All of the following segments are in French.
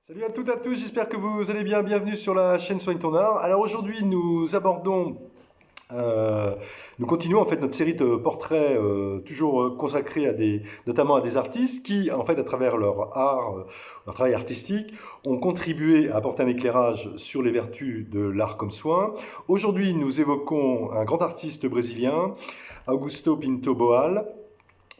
Salut à toutes et à tous, j'espère que vous allez bien. Bienvenue sur la chaîne Soigne ton art. Alors aujourd'hui, euh, nous continuons en fait notre série de portraits toujours consacrés notamment à des artistes qui, en fait, à travers leur art, leur travail artistique, ont contribué à apporter un éclairage sur les vertus de l'art comme soin. Aujourd'hui, nous évoquons un grand artiste brésilien, Augusto Pinto Boal.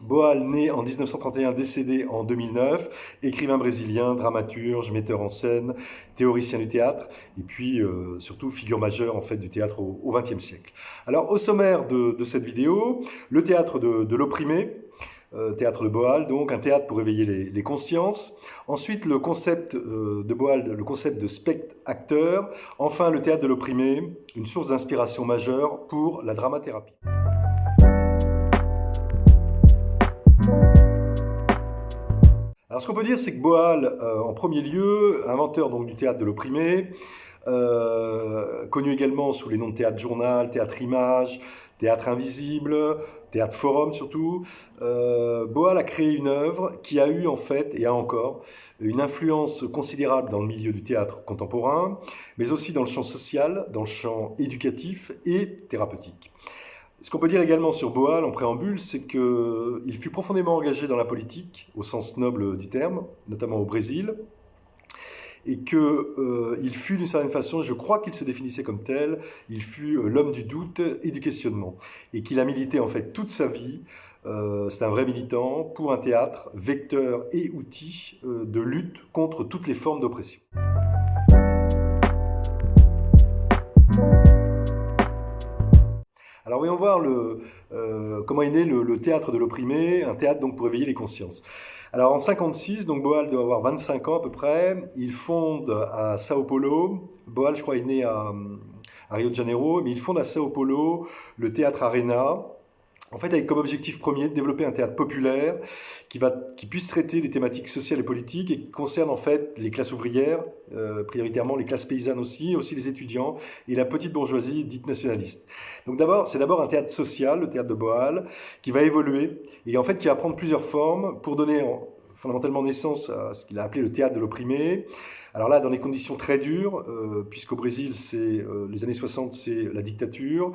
Boal, né en 1931, décédé en 2009, écrivain brésilien, dramaturge, metteur en scène, théoricien du théâtre, et puis surtout figure majeure en fait du théâtre au XXe siècle. Alors au sommaire de cette vidéo, le théâtre de l'opprimé, théâtre de Boal, donc un théâtre pour éveiller les consciences. Ensuite, le concept de Boal, le concept de spectre-acteur. Enfin, le théâtre de l'opprimé, une source d'inspiration majeure pour la dramathérapie. Alors ce qu'on peut dire, c'est que Boal, en premier lieu, inventeur donc du théâtre de l'opprimé, connu également sous les noms de théâtre journal, théâtre image, théâtre invisible, théâtre forum surtout, Boal a créé une œuvre qui a eu en fait, et a encore, une influence considérable dans le milieu du théâtre contemporain, mais aussi dans le champ social, dans le champ éducatif et thérapeutique. Ce qu'on peut dire également sur Boal en préambule, c'est qu'il fut profondément engagé dans la politique, au sens noble du terme, notamment au Brésil, et qu'il fut d'une certaine façon, je crois qu'il se définissait comme tel, il fut l'homme du doute et du questionnement, et qu'il a milité en fait toute sa vie, c'est un vrai militant, pour un théâtre, vecteur et outil de lutte contre toutes les formes d'oppression. Alors voyons voir comment est né le théâtre de l'opprimé, un théâtre donc pour éveiller les consciences. Alors en 56, donc Boal doit avoir 25 ans à peu près, il fonde à Sao Paulo, Boal je crois est né à Rio de Janeiro, mais il fonde à Sao Paulo le théâtre Arena, en fait avec comme objectif premier de développer un théâtre populaire qui puisse traiter des thématiques sociales et politiques et qui concerne en fait les classes ouvrières, prioritairement les classes paysannes aussi les étudiants et la petite bourgeoisie dite nationaliste. Donc c'est d'abord un théâtre social, le théâtre de Boal, qui va évoluer et en fait qui va prendre plusieurs formes pour donner fondamentalement naissance à ce qu'il a appelé le théâtre de l'opprimé. Alors là, dans des conditions très dures, puisqu'au Brésil, les années 60, c'est la dictature,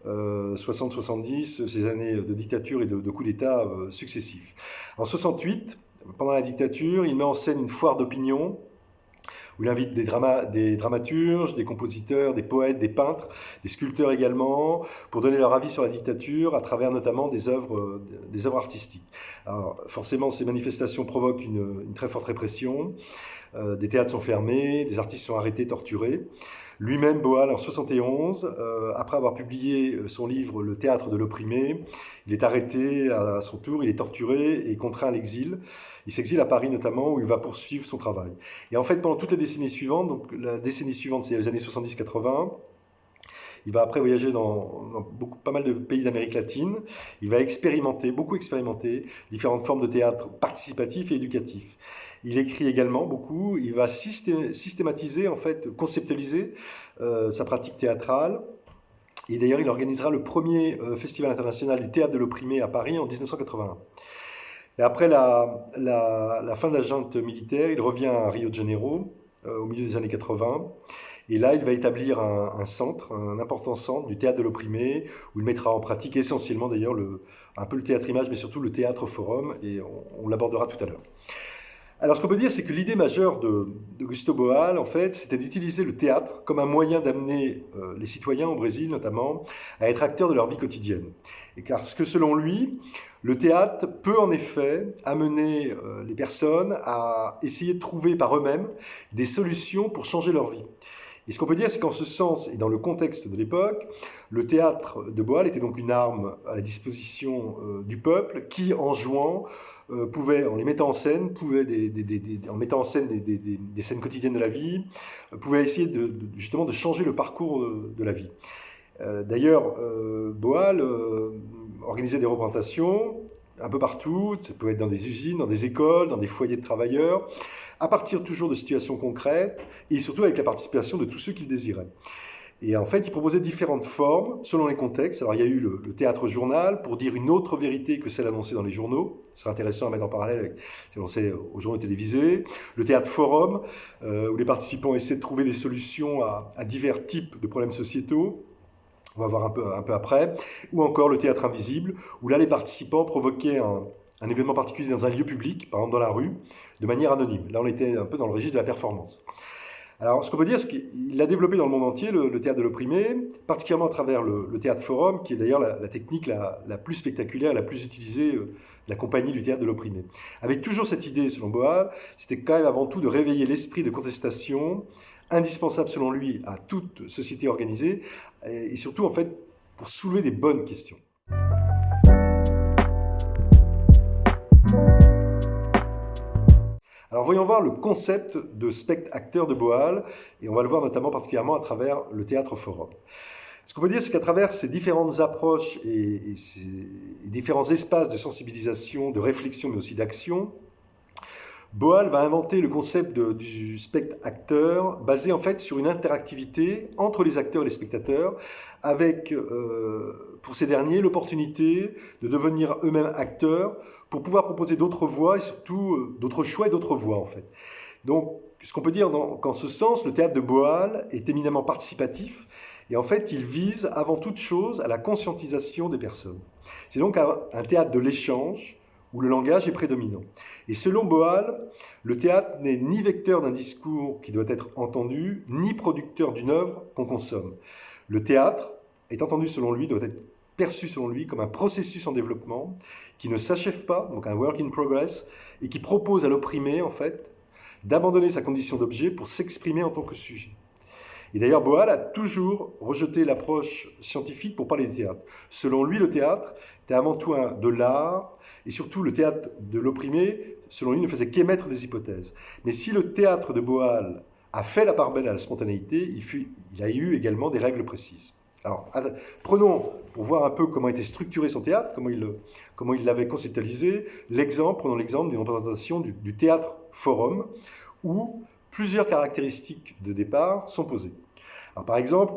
60-70, ces années de dictature et de coups d'État successifs. En 68, pendant la dictature, il met en scène une foire d'opinion, où il invite des dramaturges, des compositeurs, des poètes, des peintres, des sculpteurs également, pour donner leur avis sur la dictature à travers notamment des œuvres artistiques. Alors, forcément, ces manifestations provoquent une très forte répression. Des théâtres sont fermés, des artistes sont arrêtés, torturés. Lui-même, Boal, en 71, après avoir publié son livre Le théâtre de l'opprimé, il est arrêté à son tour, il est torturé et contraint à l'exil. Il s'exile à Paris notamment, où il va poursuivre son travail. Et en fait, pendant toute la décennie suivante, donc la décennie suivante, c'est les années 70-80, il va après voyager dans pas mal de pays d'Amérique latine. Il va beaucoup expérimenter différentes formes de théâtre participatif et éducatif. Il écrit également beaucoup. Il va systématiser, en fait, conceptualiser sa pratique théâtrale. Et d'ailleurs, il organisera le premier festival international du théâtre de l'opprimé à Paris en 1981. Et après la fin de la junte militaire, il revient à Rio de Janeiro au milieu des années 80. Et là, il va établir un centre, un important centre du théâtre de l'opprimé, où il mettra en pratique essentiellement d'ailleurs un peu le théâtre image, mais surtout le théâtre forum, et on l'abordera tout à l'heure. Alors ce qu'on peut dire, c'est que l'idée majeure d'Augusto Boal, en fait, c'était d'utiliser le théâtre comme un moyen d'amener les citoyens au Brésil, notamment, à être acteurs de leur vie quotidienne. Et parce que selon lui, le théâtre peut en effet amener les personnes à essayer de trouver par eux-mêmes des solutions pour changer leur vie. Et ce qu'on peut dire, c'est qu'en ce sens, et dans le contexte de l'époque, le théâtre de Boal était donc une arme à la disposition du peuple qui, en jouant, en les mettant en scène, en mettant en scène des scènes quotidiennes de la vie, pouvait essayer justement de changer le parcours de la vie. D'ailleurs, Boal organisait des représentations un peu partout, ça peut être dans des usines, dans des écoles, dans des foyers de travailleurs, à partir toujours de situations concrètes et surtout avec la participation de tous ceux qui le désiraient. Et en fait, il proposait différentes formes selon les contextes. Alors, il y a eu le théâtre-journal pour dire une autre vérité que celle annoncée dans les journaux. C'est intéressant à mettre en parallèle avec celle annoncée aux journaux télévisés. Le théâtre-forum, où les participants essaient de trouver des solutions à divers types de problèmes sociétaux. On va voir un peu après. Ou encore le théâtre invisible, où là, les participants provoquaient un événement particulier dans un lieu public, par exemple dans la rue, de manière anonyme. Là, on était un peu dans le registre de la performance. Alors, ce qu'on peut dire, c'est qu'il a développé dans le monde entier le théâtre de l'opprimé, particulièrement à travers le théâtre forum, qui est d'ailleurs la technique la plus spectaculaire, la plus utilisée de la compagnie du théâtre de l'opprimé. Avec toujours cette idée, selon Boal, c'était quand même avant tout de réveiller l'esprit de contestation, indispensable selon lui à toute société organisée, et surtout en fait pour soulever des bonnes questions. Alors voyons voir le concept de spectateur de Boal, et on va le voir notamment particulièrement à travers le théâtre forum. Ce qu'on peut dire, c'est qu'à travers ces différentes approches et ces différents espaces de sensibilisation, de réflexion, mais aussi d'action, Boal va inventer le concept du spectateur basé en fait sur une interactivité entre les acteurs et les spectateurs, avec pour ces derniers l'opportunité de devenir eux-mêmes acteurs pour pouvoir proposer d'autres voies et surtout d'autres choix et d'autres voies en fait. Donc ce qu'on peut dire qu'en ce sens, le théâtre de Boal est éminemment participatif et en fait il vise avant toute chose à la conscientisation des personnes. C'est donc un théâtre de l'échange où le langage est prédominant. Et selon Boal, le théâtre n'est ni vecteur d'un discours qui doit être entendu, ni producteur d'une œuvre qu'on consomme. Le théâtre est entendu selon lui, doit être perçu selon lui comme un processus en développement qui ne s'achève pas, donc un work in progress, et qui propose à l'opprimé, en fait, d'abandonner sa condition d'objet pour s'exprimer en tant que sujet. Et d'ailleurs, Boal a toujours rejeté l'approche scientifique pour parler du théâtre. Selon lui, le théâtre était avant tout de l'art, et surtout le théâtre de l'opprimé, selon lui, ne faisait qu'émettre des hypothèses. Mais si le théâtre de Boal a fait la part belle à la spontanéité, il a eu également des règles précises. Alors, prenons, pour voir un peu comment était structuré son théâtre, comment il l'avait conceptualisé, prenons l'exemple d'une représentation du théâtre forum, où plusieurs caractéristiques de départ sont posées. Alors, par exemple,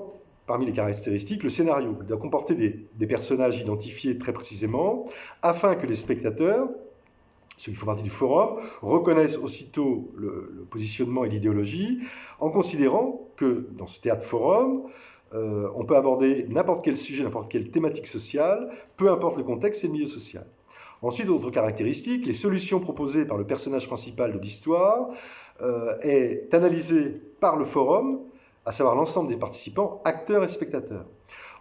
parmi les caractéristiques, le scénario doit comporter des personnages identifiés très précisément, afin que les spectateurs, ceux qui font partie du forum, reconnaissent aussitôt le positionnement et l'idéologie, en considérant que dans ce théâtre forum, on peut aborder n'importe quel sujet, n'importe quelle thématique sociale, peu importe le contexte et le milieu social. Ensuite, d'autres caractéristiques, les solutions proposées par le personnage principal de l'histoire est analysée par le forum, à savoir l'ensemble des participants, acteurs et spectateurs.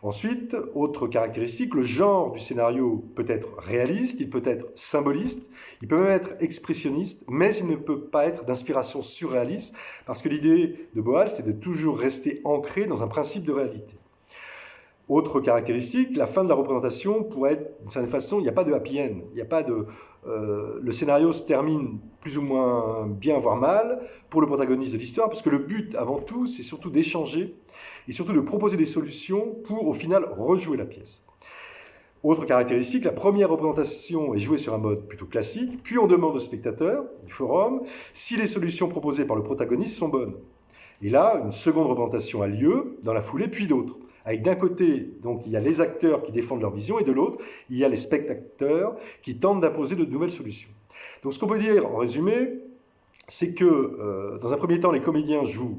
Ensuite, autre caractéristique, le genre du scénario peut être réaliste, il peut être symboliste, il peut même être expressionniste, mais il ne peut pas être d'inspiration surréaliste, parce que l'idée de Boal, c'est de toujours rester ancré dans un principe de réalité. Autre caractéristique, la fin de la représentation pourrait être, d'une certaine façon, il n'y a pas de happy end, il n'y a pas de... le scénario se termine plus ou moins bien, voire mal, pour le protagoniste de l'histoire, parce que le but, avant tout, c'est surtout d'échanger, et surtout de proposer des solutions pour, au final, rejouer la pièce. Autre caractéristique, la première représentation est jouée sur un mode plutôt classique, puis on demande au spectateur du forum si les solutions proposées par le protagoniste sont bonnes. Et là, une seconde représentation a lieu, dans la foulée, puis d'autres. Avec d'un côté, donc, il y a les acteurs qui défendent leur vision, et de l'autre, il y a les spectateurs qui tentent d'imposer de nouvelles solutions. Donc ce qu'on peut dire, en résumé, c'est que, dans un premier temps, les comédiens jouent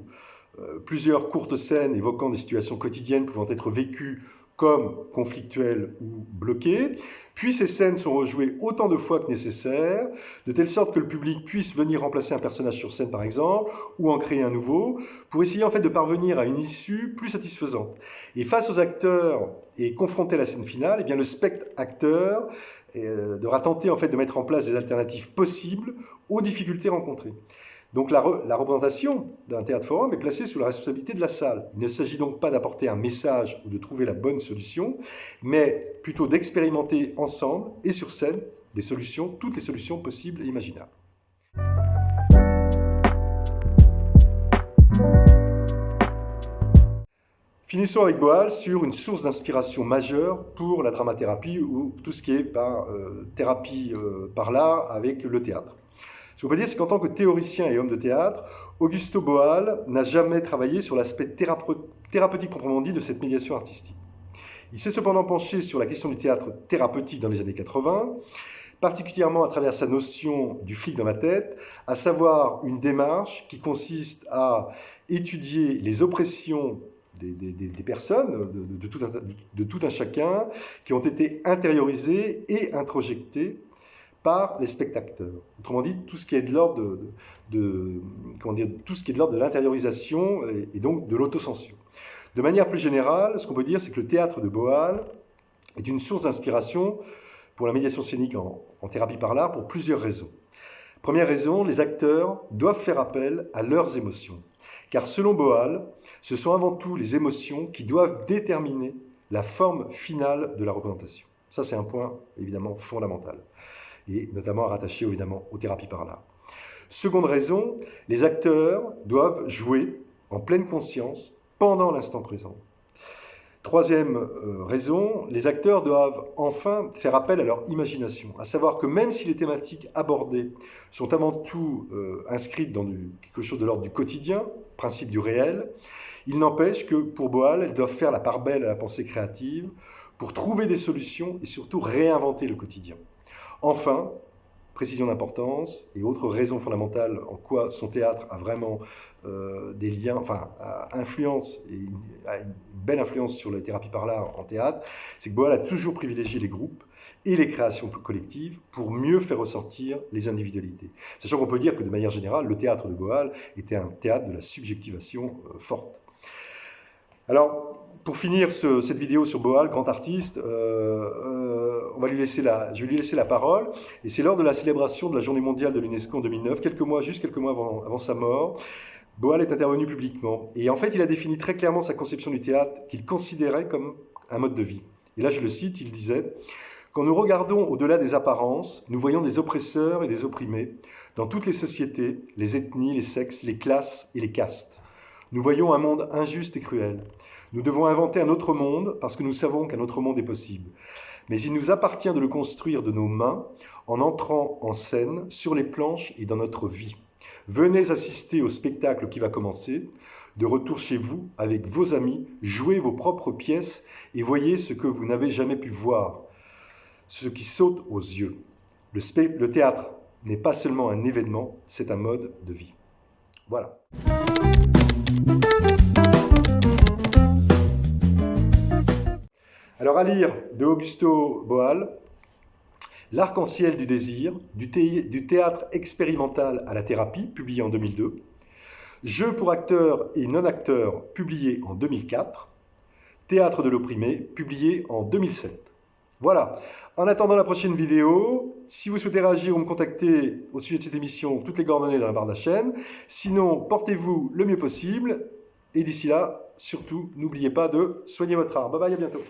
plusieurs courtes scènes évoquant des situations quotidiennes pouvant être vécues comme conflictuelles ou bloquées, puis ces scènes sont rejouées autant de fois que nécessaire, de telle sorte que le public puisse venir remplacer un personnage sur scène par exemple, ou en créer un nouveau, pour essayer en fait de parvenir à une issue plus satisfaisante. Et face aux acteurs et confronté à la scène finale, eh bien le spectateur devra tenter en fait de mettre en place des alternatives possibles aux difficultés rencontrées. Donc la représentation d'un théâtre forum est placée sous la responsabilité de la salle. Il ne s'agit donc pas d'apporter un message ou de trouver la bonne solution, mais plutôt d'expérimenter ensemble et sur scène des solutions, toutes les solutions possibles et imaginables. Finissons avec Boal sur une source d'inspiration majeure pour la dramathérapie ou tout ce qui est par thérapie par l'art avec le théâtre. Ce qu'on peut dire, c'est qu'en tant que théoricien et homme de théâtre, Augusto Boal n'a jamais travaillé sur l'aspect thérapeutique proprement dit de cette médiation artistique. Il s'est cependant penché sur la question du théâtre thérapeutique dans les années 80, particulièrement à travers sa notion du flic dans la tête, à savoir une démarche qui consiste à étudier les oppressions des personnes, de tout un chacun, qui ont été intériorisées et introjectées par les spectateurs. Autrement dit, tout ce qui est de l'ordre de l'intériorisation et donc de l'autocensure. De manière plus générale, ce qu'on peut dire, c'est que le théâtre de Boal est une source d'inspiration pour la médiation scénique en thérapie par l'art pour plusieurs raisons. Première raison, les acteurs doivent faire appel à leurs émotions. Car selon Boal, ce sont avant tout les émotions qui doivent déterminer la forme finale de la représentation. Ça, c'est un point évidemment fondamental, et notamment rattaché évidemment aux thérapies par l'art. Seconde raison, les acteurs doivent jouer en pleine conscience pendant l'instant présent. Troisième raison, les acteurs doivent enfin faire appel à leur imagination, à savoir que même si les thématiques abordées sont avant tout inscrites dans quelque chose de l'ordre du quotidien, principe du réel, il n'empêche que pour Boal, elles doivent faire la part belle à la pensée créative pour trouver des solutions et surtout réinventer le quotidien. Enfin, précision d'importance et autre raison fondamentale en quoi son théâtre a vraiment des liens, enfin, influence et a une belle influence sur la thérapie par l'art en théâtre, c'est que Boal a toujours privilégié les groupes et les créations collectives pour mieux faire ressortir les individualités. Sachant qu'on peut dire que de manière générale, le théâtre de Boal était un théâtre de la subjectivation forte. Alors, pour finir cette vidéo sur Boal, grand artiste, je vais lui laisser la parole. Et c'est lors de la célébration de la Journée mondiale de l'UNESCO en 2009, juste quelques mois avant sa mort, Boal est intervenu publiquement. Et en fait, il a défini très clairement sa conception du théâtre qu'il considérait comme un mode de vie. Et là, je le cite, il disait « Quand nous regardons au-delà des apparences, nous voyons des oppresseurs et des opprimés dans toutes les sociétés, les ethnies, les sexes, les classes et les castes. Nous voyons un monde injuste et cruel. Nous devons inventer un autre monde parce que nous savons qu'un autre monde est possible. Mais il nous appartient de le construire de nos mains en entrant en scène sur les planches et dans notre vie. Venez assister au spectacle qui va commencer. De retour chez vous, avec vos amis, jouez vos propres pièces et voyez ce que vous n'avez jamais pu voir, ce qui saute aux yeux. Le théâtre n'est pas seulement un événement, c'est un mode de vie. » Voilà. Alors à lire de Augusto Boal, L'arc-en-ciel du désir, du théâtre expérimental à la thérapie, publié en 2002, Jeux pour acteurs et non-acteurs, publié en 2004, Théâtre de l'opprimé, publié en 2007. Voilà. En attendant la prochaine vidéo, si vous souhaitez réagir ou me contacter au sujet de cette émission, toutes les coordonnées dans la barre de la chaîne. Sinon, portez-vous le mieux possible. Et d'ici là, surtout, n'oubliez pas de soigner votre art. Bye bye, à bientôt.